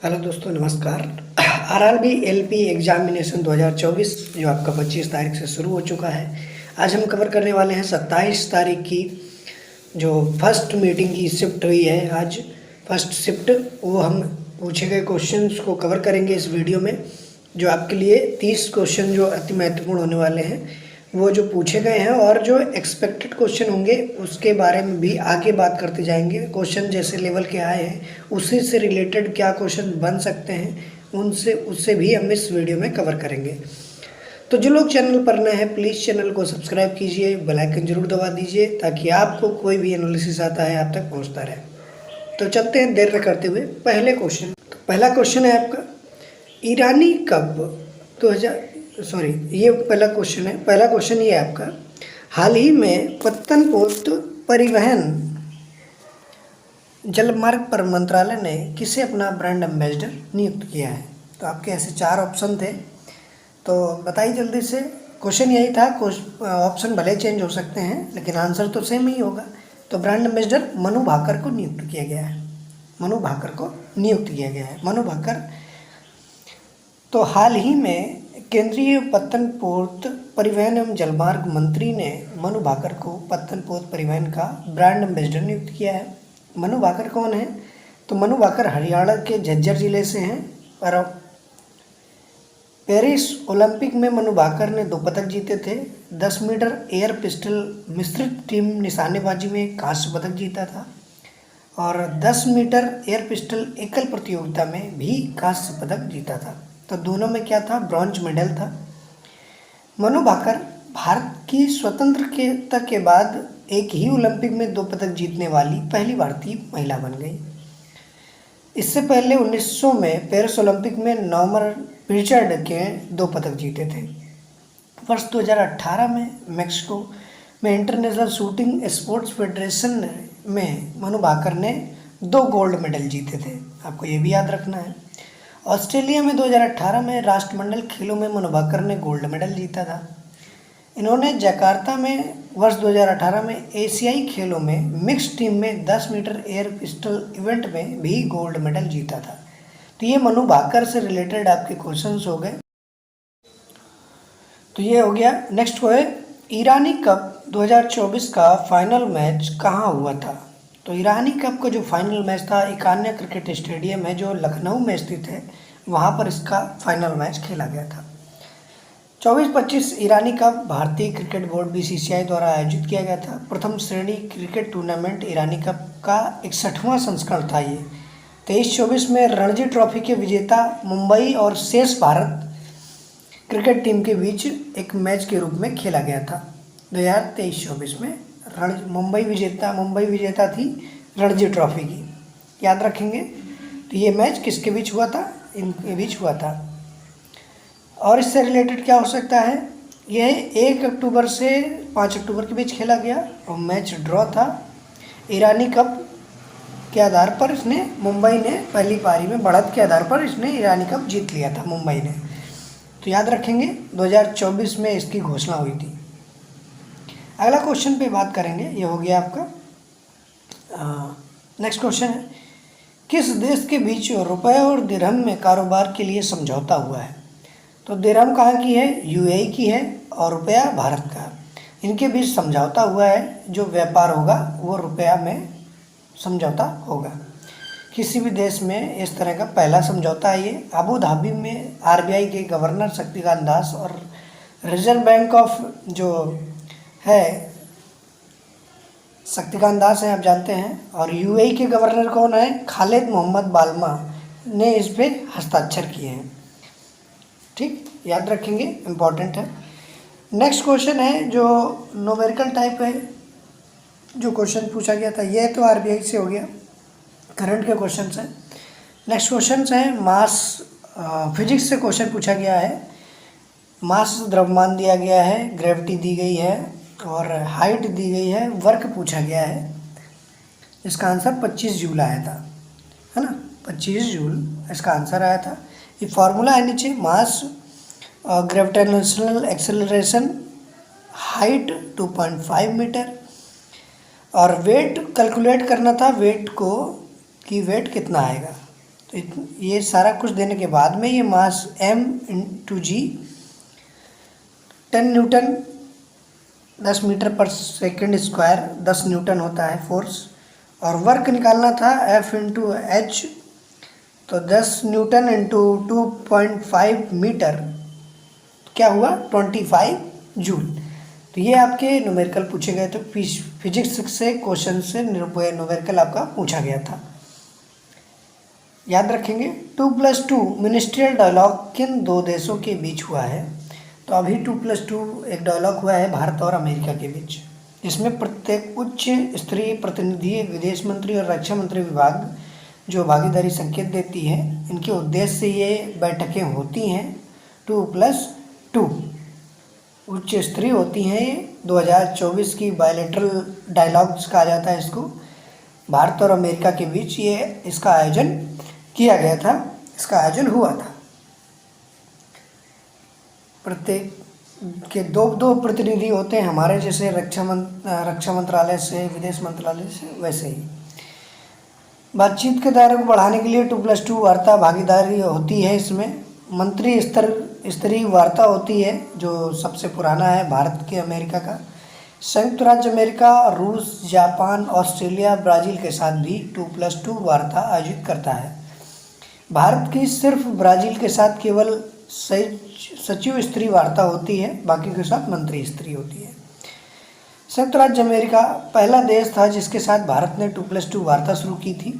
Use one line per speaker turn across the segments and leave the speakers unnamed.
Hello दोस्तों, नमस्कार। RRB LP examination 2024 जो आपका 25 तारीख से शुरू हो चुका है। आज हम कवर करने वाले हैं 27 तारीख की जो फर्स्ट मीटिंग की शिफ्ट हुई है। आज फर्स्ट शिफ्ट वो हम पूछे गए क्वेश्चंस को कवर करेंगे इस वीडियो में। जो आपके लिए 30 क्वेश्चन जो अति महत्वपूर्ण होने वाले हैं वो जो पूछे गए हैं, और जो एक्सपेक्टेड क्वेश्चन होंगे उसके बारे में भी आगे बात करते जाएंगे। क्वेश्चन जैसे लेवल के आए हैं उसी से रिलेटेड क्या क्वेश्चन बन सकते हैं उनसे उससे भी हम इस वीडियो में कवर करेंगे। तो जो लोग चैनल पर नए हैं प्लीज़ चैनल को सब्सक्राइब कीजिए, बेल आइकन जरूर दबा दीजिए ताकि आपको कोई भी एनालिसिस आता है आप तक पहुंचता रहे। तो चलते हैं देर न करते हुए पहले क्वेश्चन। तो पहला क्वेश्चन है आपका, ईरानी कब 2000 ये पहला क्वेश्चन है। पहला क्वेश्चन ये है आपका, हाल ही में पत्तन पोत परिवहन जलमार्ग पर मंत्रालय ने किसे अपना ब्रांड एम्बेसडर नियुक्त किया है। तो आपके ऐसे 4 ऑप्शन थे, तो बताइए जल्दी से। क्वेश्चन यही था, ऑप्शन भले चेंज हो सकते हैं लेकिन आंसर तो सेम ही होगा। तो ब्रांड एम्बेसडर मनु भाकर को नियुक्त किया गया है। मनु भाकर को नियुक्त किया गया है। मनु भाकर तो हाल ही में केंद्रीय पत्तन पोत परिवहन एवं जलमार्ग मंत्री ने मनु भाकर को पत्तन पोत परिवहन का ब्रांड एम्बेसडर नियुक्त किया है। मनु भाकर कौन है? तो मनु भाकर हरियाणा के झज्जर जिले से हैं। और पेरिस ओलंपिक में मनु भाकर ने 2 पदक जीते थे। 10 मीटर एयर पिस्टल मिश्रित टीम निशानेबाजी में कांस्य पदक जीता था, और 10 मीटर एयर पिस्टल एकल प्रतियोगिता में भी कांस्य पदक जीता था। तो दोनों में क्या था? ब्रॉन्ज मेडल था। मनु भाकर भारत की स्वतंत्रता के बाद एक ही ओलंपिक में 2 पदक जीतने वाली पहली भारतीय महिला बन गई। इससे पहले 1900 में पेरिस ओलंपिक में नॉर्मन पिचर्ड के 2 पदक जीते थे। वर्ष 2018 में मैक्सिको में इंटरनेशनल शूटिंग स्पोर्ट्स फेडरेशन में मनु भाकर ने 2 गोल्ड मेडल जीते थे। आपको ये भी याद रखना है। ऑस्ट्रेलिया में 2018 में राष्ट्रमंडल खेलों में मनु भाकर ने गोल्ड मेडल जीता था। इन्होंने जकार्ता में वर्ष 2018 में एशियाई खेलों में मिक्स टीम में 10 मीटर एयर पिस्टल इवेंट में भी गोल्ड मेडल जीता था। तो ये मनु भाकर से रिलेटेड आपके क्वेश्चंस हो गए। तो ये हो गया। नेक्स्ट को है, ईरानी कप 2024 का फाइनल मैच कहाँ हुआ था। तो ईरानी कप का जो फाइनल मैच था इकान्या क्रिकेट स्टेडियम है जो लखनऊ में स्थित है, वहाँ पर इसका फाइनल मैच खेला गया था। 24-25 ईरानी कप भारतीय क्रिकेट बोर्ड BCCI द्वारा आयोजित किया गया था। प्रथम श्रेणी क्रिकेट टूर्नामेंट ईरानी कप का 61वां संस्करण था। ये 23-24 में रणजी ट्रॉफी के विजेता मुंबई और शेष भारत क्रिकेट टीम के बीच एक मैच के रूप में खेला गया था। 2023-24 में मुंबई विजेता थी रणजी ट्रॉफी की, याद रखेंगे। तो ये मैच किसके बीच हुआ था? इनके बीच हुआ था। और इससे रिलेटेड क्या हो सकता है? यह 1 अक्टूबर से 5 अक्टूबर के बीच खेला गया और मैच ड्रॉ था। ईरानी कप के आधार पर मुंबई ने पहली पारी में बढ़त के आधार पर ईरानी कप जीत लिया था मुंबई ने। तो याद रखेंगे 2024 में इसकी घोषणा हुई थी। अगला क्वेश्चन पे बात करेंगे, ये हो गया आपका। नेक्स्ट क्वेश्चन है, किस देश के बीच रुपए और दिरहम में कारोबार के लिए समझौता हुआ है। तो दिरहम कहाँ की है? UAE की है, और रुपया भारत का। इनके बीच समझौता हुआ है, जो व्यापार होगा वो रुपया में समझौता होगा। किसी भी देश में इस तरह का पहला समझौता है ये। अबू धाबी में RBI के गवर्नर शक्तिकांत दास और रिजर्व बैंक ऑफ जो है शक्तिकांत दास हैं, आप जानते हैं, और UAE के गवर्नर कौन है? खालिद मोहम्मद बालमा ने इस पे हस्ताक्षर किए हैं। ठीक, याद रखेंगे, इम्पॉर्टेंट है। नेक्स्ट क्वेश्चन है जो न्यूमेरिकल टाइप है, जो क्वेश्चन पूछा गया था। ये तो RBI से हो गया, करंट के क्वेश्चन है। नेक्स्ट क्वेश्चन है मास, फिजिक्स से क्वेश्चन पूछा गया है। मास द्रव्यमान दिया गया है, ग्रेविटी दी गई है और हाइट दी गई है, वर्क पूछा गया है। इसका आंसर 25 जूल आया था, है ना। 25 जूल इसका आंसर आया था। ये फार्मूला है नीचे, मास, ग्रेविटेशनल एक्सेलरेशन, हाइट 2.5 मीटर, और वेट कैलकुलेट करना था, वेट को कि वेट कितना आएगा। तो ये सारा कुछ देने के बाद में ये मास m/g 10 न्यूटन 10 मीटर पर सेकंड स्क्वायर 10 न्यूटन होता है फोर्स। और वर्क निकालना था F/h, तो 10 न्यूटन इंटू 2.5 मीटर क्या हुआ 25 जूल। तो ये आपके न्यूमेरिकल पूछे गए थे, फिजिक्स से क्वेश्चन से न्यूमेरिकल आपका पूछा गया था, याद रखेंगे। 2+2 मिनिस्ट्रियल डायलॉग किन दो देशों के बीच हुआ है? तो अभी 2+2 एक डायलॉग हुआ है भारत और अमेरिका के बीच, जिसमें प्रत्येक उच्च स्तरीय प्रतिनिधि, विदेश मंत्री और रक्षा मंत्री विभाग जो भागीदारी संकेत देती है, इनके उद्देश्य से ये बैठकें होती हैं। 2+2 उच्च स्तरीय होती हैं। ये 2024 की बायलैटरल डायलॉग्स कहा जाता है इसको, भारत और अमेरिका के बीच ये इसका आयोजन किया गया था, इसका आयोजन हुआ था। प्रत्येक के दो प्रतिनिधि होते हैं, हमारे जैसे रक्षा मंत्रालय से, विदेश मंत्रालय से, वैसे ही। बातचीत के दायरे को बढ़ाने के लिए 2+2 वार्ता भागीदारी होती है। इसमें मंत्री स्तरीय वार्ता होती है, जो सबसे पुराना है भारत के अमेरिका का। संयुक्त राज्य अमेरिका, रूस, जापान, ऑस्ट्रेलिया, ब्राज़ील के साथ भी 2+2 वार्ता आयोजित करता है। भारत की सिर्फ ब्राज़ील के साथ केवल सचिव स्तरीय वार्ता होती है, बाकी के साथ मंत्री स्तरीय होती है। संयुक्त राज्य अमेरिका पहला देश था जिसके साथ भारत ने 2+2 वार्ता शुरू की थी।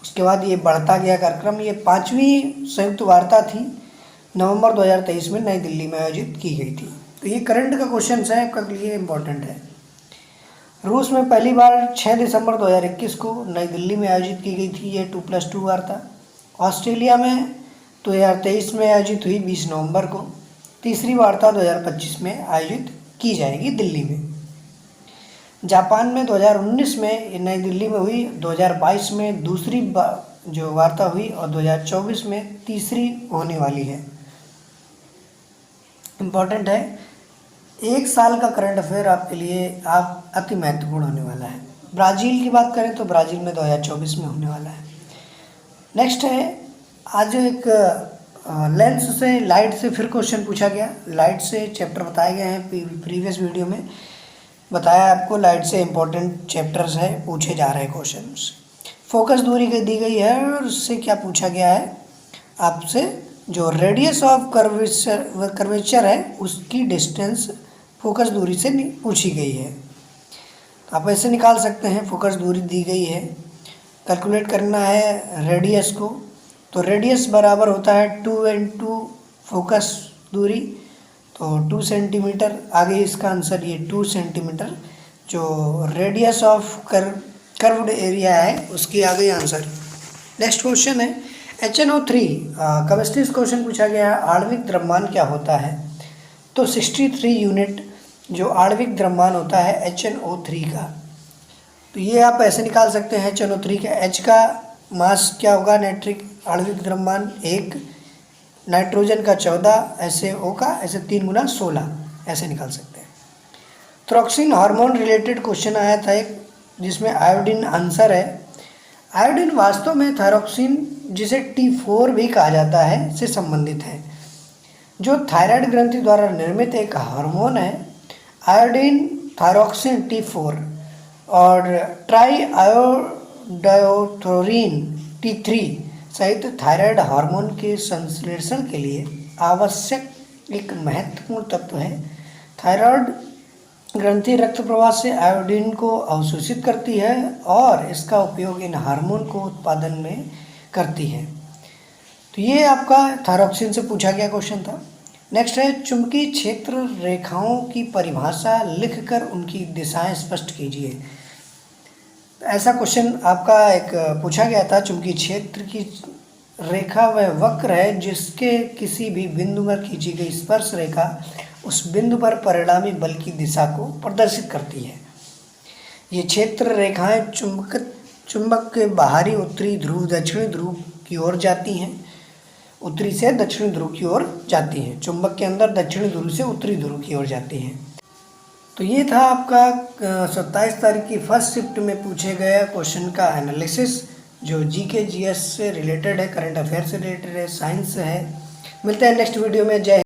उसके बाद ये बढ़ता गया कार्यक्रम। ये 5वीं संयुक्त वार्ता थी, नवंबर 2023 में नई दिल्ली में आयोजित की गई थी। तो ये करंट का क्वेश्चन है, आपके लिए इम्पोर्टेंट है। रूस में पहली बार 6 दिसंबर 2021 को नई दिल्ली में आयोजित की गई थी ये 2+2 वार्ता। ऑस्ट्रेलिया में 2023 में आयोजित हुई 20 नवंबर को। तीसरी वार्ता 2025 में आयोजित की जाएगी दिल्ली में। जापान में 2019 में नई दिल्ली में हुई, 2022 में दूसरी जो वार्ता हुई और 2024 में तीसरी होने वाली है। इम्पॉर्टेंट है, एक साल का करंट अफेयर आपके लिए अति महत्वपूर्ण होने वाला है। ब्राज़ील की बात करें तो ब्राज़ील में 2024 में होने वाला है। नेक्स्ट है, आज एक लेंस से लाइट से फिर क्वेश्चन पूछा गया। लाइट से चैप्टर बताए गए हैं, प्रीवियस वीडियो में बताया आपको लाइट से इम्पोर्टेंट चैप्टर्स है, पूछे जा रहे क्वेश्चंस। फोकस दूरी दी गई है और उससे क्या पूछा गया है आपसे, जो रेडियस ऑफ कर्वेचर है उसकी डिस्टेंस फोकस दूरी से पूछी गई है। आप ऐसे निकाल सकते हैं, फोकस दूरी दी गई है, कैलकुलेट करना है रेडियस को। तो रेडियस बराबर होता है 2 × फोकस दूरी, तो 2 सेंटीमीटर। आगे इसका आंसर ये 2 सेंटीमीटर जो रेडियस ऑफ कर्व्ड एरिया है उसकी आगे आंसर। नेक्स्ट क्वेश्चन है HNO3 केमिस्ट्री क्वेश्चन पूछा गया है, आणविक द्रव्यमान क्या होता है? तो 63 यूनिट जो आणविक द्रव्यमान होता है HNO3 का। तो ये आप ऐसे निकाल सकते हैं, HNO3 का H का मास क्या होगा, नाइट्रिक आणविक द्रव्यमान 1, नाइट्रोजन का 14, ऐसे O का ऐसे 3 × 16 ऐसे निकाल सकते हैं। थॉक्सिन हार्मोन रिलेटेड क्वेश्चन आया था एक, जिसमें आयोडीन आंसर है। आयोडीन वास्तव में थायरॉक्सिन, जिसे T4 भी कहा जाता है, से संबंधित है, जो थायराइड ग्रंथि द्वारा निर्मित एक हार्मोन है। आयोडीन, थायरॉक्सिन, T4 और ट्राई आयोडायोथोरीन T3 सहित थायराइड हार्मोन के संश्लेषण के लिए आवश्यक एक महत्वपूर्ण तत्व है। थायराइड ग्रंथि रक्त प्रवाह से आयोडीन को अवशोषित करती है और इसका उपयोग इन हार्मोन को उत्पादन में करती है। तो ये आपका थायरॉक्सिन से पूछा गया क्वेश्चन था। नेक्स्ट है, चुंबकीय क्षेत्र रेखाओं की परिभाषा लिखकर उनकी दिशाएं स्पष्ट कीजिए। ऐसा क्वेश्चन आपका एक पूछा गया था। चुंबकीय क्षेत्र की रेखा वह वक्र है जिसके किसी भी बिंदु पर खींची गई स्पर्श रेखा उस बिंदु पर परिणामी बल की दिशा को प्रदर्शित करती है। ये क्षेत्र रेखाएं चुंबक के बाहरी उत्तरी ध्रुव दक्षिणी ध्रुव की ओर जाती हैं, उत्तरी से दक्षिणी ध्रुव की ओर जाती हैं, चुंबक के अंदर दक्षिणी ध्रुव से उत्तरी ध्रुव की ओर जाती हैं। तो ये था आपका 27 तारीख की फर्स्ट शिफ्ट में पूछे गए क्वेश्चन का एनालिसिस। जो GK GS से रिलेटेड है, करंट अफेयर से रिलेटेड है, साइंस से है। मिलते हैं नेक्स्ट वीडियो में। जय